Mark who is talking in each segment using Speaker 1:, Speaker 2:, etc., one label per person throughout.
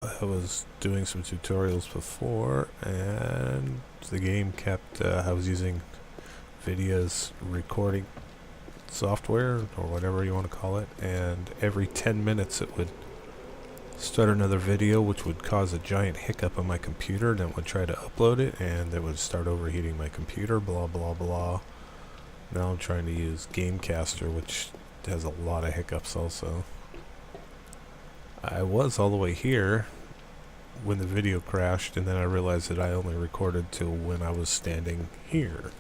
Speaker 1: I was doing some tutorials before, and the game kept, I was using Nvidia's recording software, or whatever you want to call it, and every 10 minutes it would start another video, which would cause a giant hiccup on my computer, then it would try to upload it, and it would start overheating my computer, blah blah blah. Now I'm trying to use Gamecaster, which has a lot of hiccups also. I was all the way here when the video crashed, and then I realized that I only recorded till when I was standing here.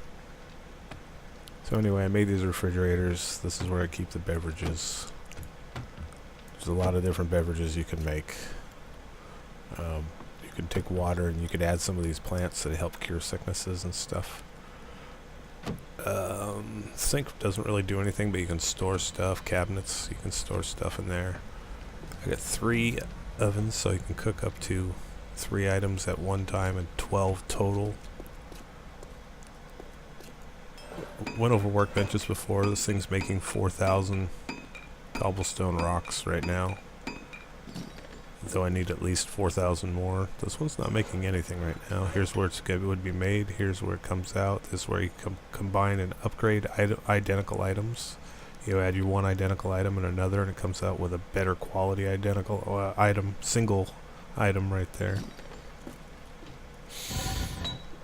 Speaker 1: So anyway, I made these refrigerators. This is where I keep the beverages. There's a lot of different beverages you can make. You can take water and you could add some of these plants that help cure sicknesses and stuff. Sink doesn't really do anything, but you can store stuff. Cabinets, you can store stuff in there. I got 3 ovens, so you can cook up to 3 items at one time, and 12 total. Went over workbenches before. This thing's making 4,000 cobblestone rocks right now, though I need at least 4,000 more. This one's not making anything right now. Here's where it would be made. Here's where it comes out. This is where you combine and upgrade identical items. You add your one identical item and another, and it comes out with a better quality identical item, single item right there.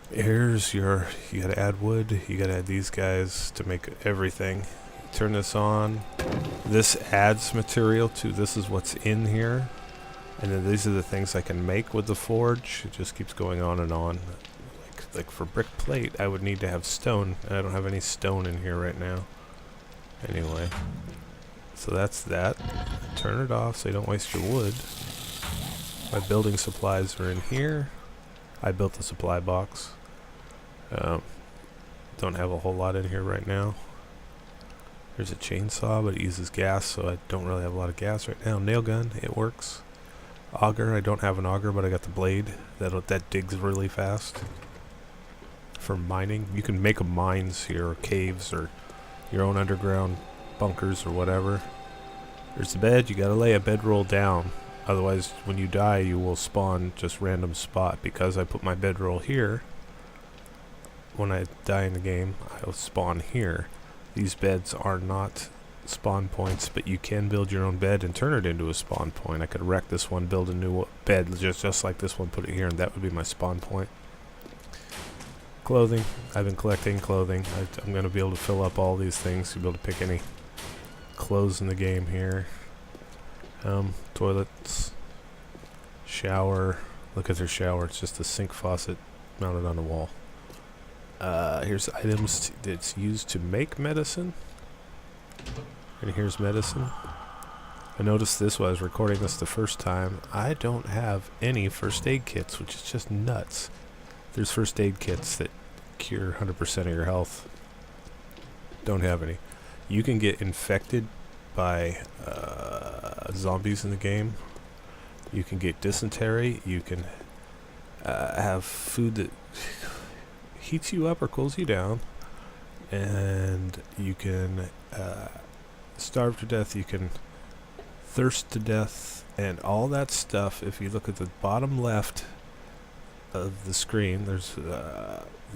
Speaker 1: Here's you gotta add wood, you gotta add these guys to make everything. Turn this on. This adds material to, this is what's in here. And then these are the things I can make with the forge. It just keeps going on and on. Like for brick plate, I would need to have stone, and I don't have any stone in here right now. Anyway, so that's that. Turn it off so you don't waste your wood. My building supplies are in here. I built the supply box. Don't have a whole lot in here right now. There's a chainsaw, but it uses gas, so I don't really have a lot of gas right now. Nail gun, it works. Auger, I don't have an auger, but I got the blade. That digs really fast. For mining, you can make mines here, or caves, or your own underground bunkers or whatever. There's the bed. You gotta lay a bedroll down, otherwise when you die you will spawn just random spot. Because I put my bedroll here, when I die in the game I'll spawn here. These beds are not spawn points, but you can build your own bed and turn it into a spawn point. I could wreck this one, build a new bed just like this one, put it here, and that would be my spawn point. Clothing. I've been collecting clothing. I'm going to be able to fill up all these things to be able to pick any clothes in the game here. Toilets. Shower. Look at their shower. It's just a sink faucet mounted on the wall. Here's items that's used to make medicine. And here's medicine. I noticed this while I was recording this the first time. I don't have any first aid kits, which is just nuts. There's first aid kits that cure 100% of your health. Don't have any. You can get infected by zombies in the game. You can get dysentery. You can have food that heats you up or cools you down. And you can starve to death. You can thirst to death. And all that stuff, if you look at the bottom left of the screen, there's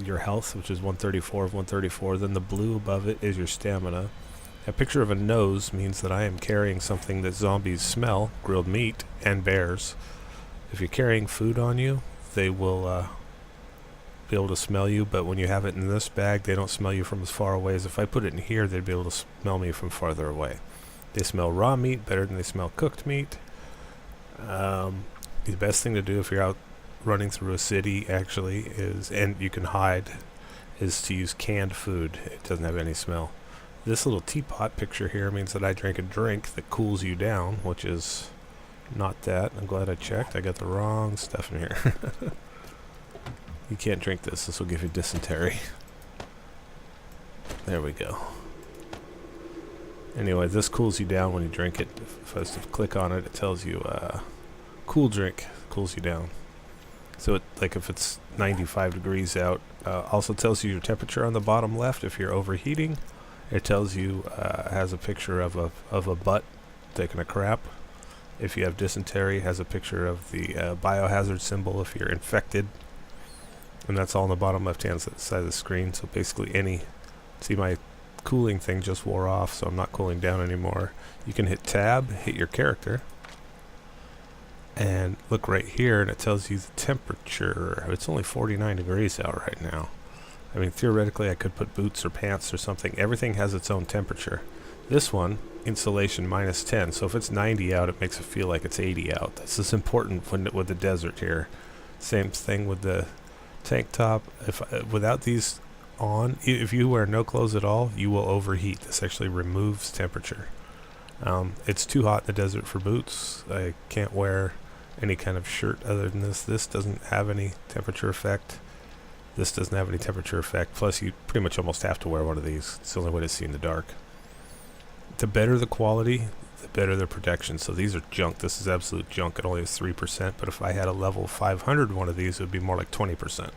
Speaker 1: your health, which is 134 of 134. Then the blue above it is your stamina. A picture of a nose means that I am carrying something that zombies smell: grilled meat and bears. If you're carrying food on you, they will be able to smell you, but when you have it in this bag, they don't smell you from as far away as if I put it in here. They'd be able to smell me from farther away. They smell raw meat better than they smell cooked meat. The best thing to do if you're out running through a city actually is, and you can hide, is to use canned food. It doesn't have any smell. This little teapot picture here means that I drank a drink that cools you down, which is not that. I'm glad I checked. I got the wrong stuff in here. You can't drink this. This will give you dysentery. There we go. Anyway, this cools you down when you drink it. If I was to click on it, it tells you cool drink, cools you down. So it, like if it's 95 degrees out, also tells you your temperature on the bottom left. If you're overheating, it tells you, has a picture of a butt taking a crap. If you have dysentery, it has a picture of the biohazard symbol if you're infected. And that's all on the bottom left-hand side of the screen. So basically see my cooling thing just wore off, so I'm not cooling down anymore. You can hit tab, hit your character, and look right here, and it tells you the temperature. It's only 49 degrees out right now. I mean, theoretically, I could put boots or pants or something. Everything has its own temperature. This one, insulation -10. So if it's 90 out, it makes it feel like it's 80 out. This is important with the desert here. Same thing with the tank top. Without these on, if you wear no clothes at all, you will overheat. This actually removes temperature. It's too hot in the desert for boots. I can't wear any kind of shirt other than this. This doesn't have any temperature effect. This doesn't have any temperature effect. Plus, you pretty much almost have to wear one of these. It's the only way to see in the dark. The better the quality, the better the protection. So these are junk. This is absolute junk. It only has 3%. But if I had a level 500 one of these, it would be more like 20%.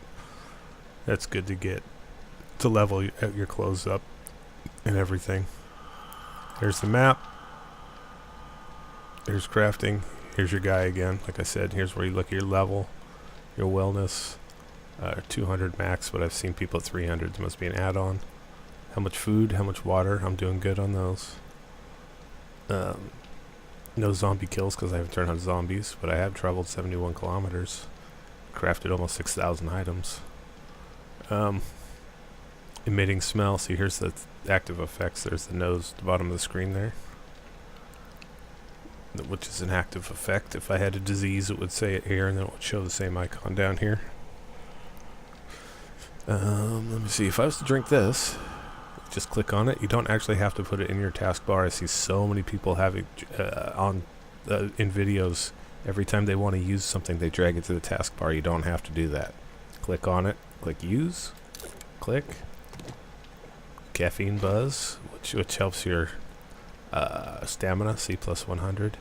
Speaker 1: That's good to get to level your clothes up and everything. Here's the map. Here's crafting. Here's your guy again. Like I said, here's where you look at your level, your wellness. 200 max, but I've seen people at 300. There must be an add-on. How much food, how much water. I'm doing good on those. No zombie kills because I haven't turned on zombies, but I have traveled 71 kilometers. Crafted almost 6,000 items. Emitting smell. See, here's the active effects. There's the nose at the bottom of the screen there, which is an active effect. If I had a disease, it would say it here, and then it would show the same icon down here. Let me see. If I was to drink this, just click on it. You don't actually have to put it in your taskbar. I see so many people having in videos. Every time they want to use something, they drag it to the taskbar. You don't have to do that. Click on it. Click use. Click. Caffeine buzz, which helps your stamina. C plus 100.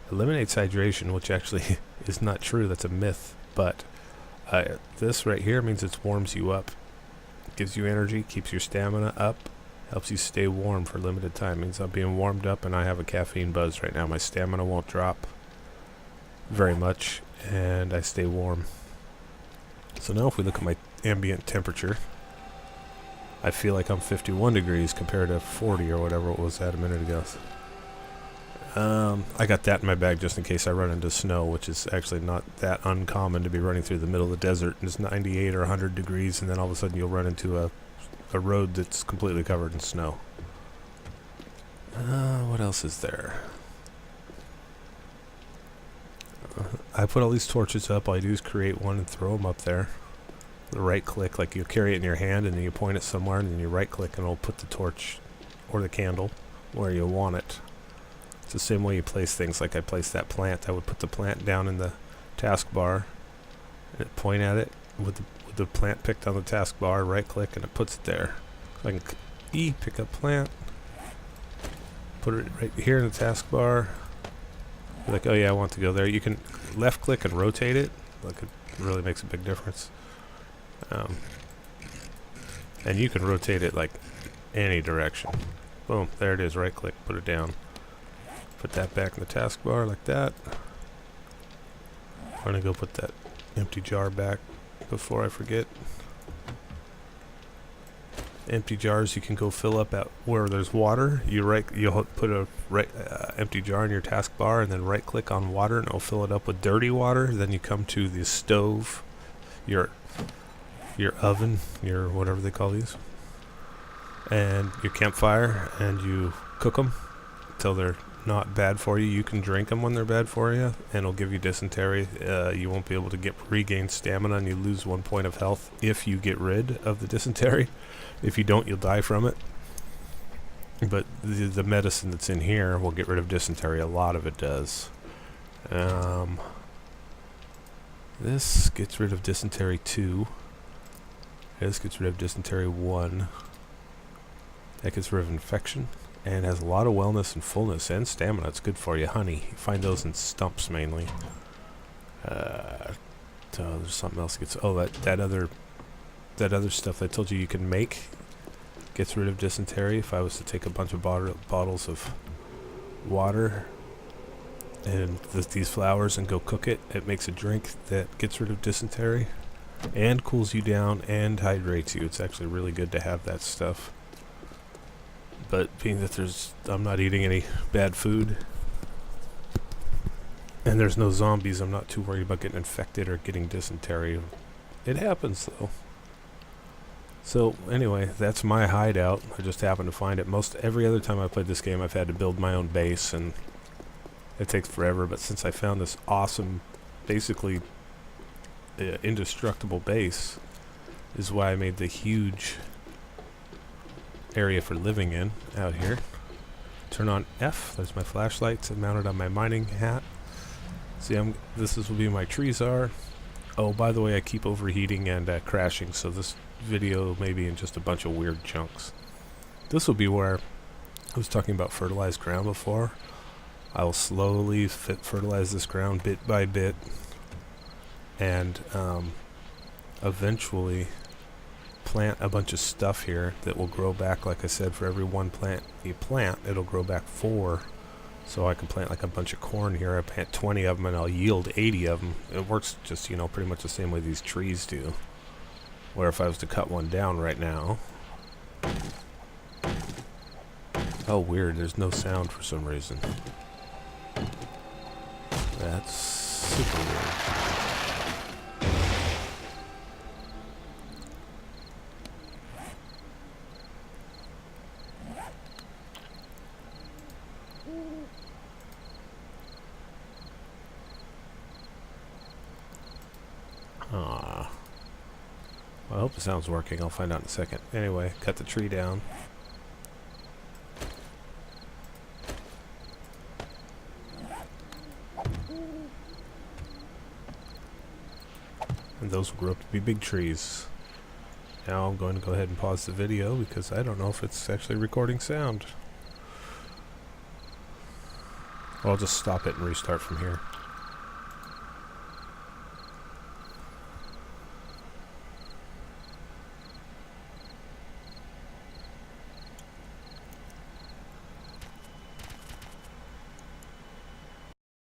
Speaker 1: Eliminates hydration, which actually is not true. That's a myth. But this right here means it warms you up. Gives you energy, keeps your stamina up, helps you stay warm for a limited time. Means I'm being warmed up and I have a caffeine buzz right now. My stamina won't drop very much and I stay warm. So now if we look at my ambient temperature, I feel like I'm 51 degrees compared to 40 or whatever it was at a minute ago. I got that in my bag just in case I run into snow, which is actually not that uncommon to be running through the middle of the desert and it's 98 or 100 degrees and then all of a sudden you'll run into a road that's completely covered in snow. What else is there? I put all these torches up. All I do is create one and throw them up there. The right click, like you carry it in your hand and then you point it somewhere and then you right click and it'll put the torch or the candle where you want it. It's the same way you place things. Like I placed that plant. I would put the plant down in the taskbar and point at it with the plant picked on the taskbar, right click, and it puts it there. So I can pick up plant, put it right here in the taskbar. Be like, oh yeah, I want to go there. You can left click and rotate it. Like it really makes a big difference. And you can rotate it like any direction. Boom, there it is. Right click, put it down. Put that back in the taskbar like that. I'm gonna go put that empty jar back before I forget. Empty jars you can go fill up at where there's water. You'll put a empty jar in your taskbar and then right click on water and it'll fill it up with dirty water. Then you come to the stove, your oven, your whatever they call these, and your campfire, and you cook them until they're not bad for you. You can drink them when they're bad for you, and it'll give you dysentery. You won't be able to regain stamina, and you lose 1 point of health if you get rid of the dysentery. If you don't, you'll die from it. But the medicine that's in here will get rid of dysentery. A lot of it does. This gets rid of dysentery 2. This gets rid of dysentery 1. That gets rid of infection. And has a lot of wellness and fullness and stamina. It's good for you. Honey. You find those in stumps mainly. There's something else gets. Oh, that other stuff I told you can make gets rid of dysentery. If I was to take a bunch of bottles of water and these flowers and go cook it. It makes a drink that gets rid of dysentery and cools you down and hydrates you. It's actually really good to have that stuff. But being that I'm not eating any bad food and there's no zombies, I'm not too worried about getting infected or getting dysentery. It happens though. So anyway, that's my hideout. I just happened to find it. Every other time I played this game, I've had to build my own base, and it takes forever. But since I found this awesome, basically indestructible base, is why I made the huge area for living in out here. Turn on F. There's my flashlights mounted on my mining hat. See, this is where my trees are. Oh, by the way, I keep overheating and crashing, so this video may be in just a bunch of weird chunks. This will be where I was talking about fertilized ground before. I will slowly fertilize this ground bit by bit, and eventually plant a bunch of stuff here that will grow back. Like I said, for every one plant you plant, it'll grow back 4. So I can plant like a bunch of corn here. I plant 20 of them and I'll yield 80 of them. It works just, pretty much the same way these trees do. Where if I was to cut one down right now... Oh, weird. There's no sound for some reason. That's super weird. Well, I hope the sound's working. I'll find out in a second. Anyway, cut the tree down. And those will grow up to be big trees. Now I'm going to go ahead and pause the video because I don't know if it's actually recording sound. I'll just stop it and restart from here.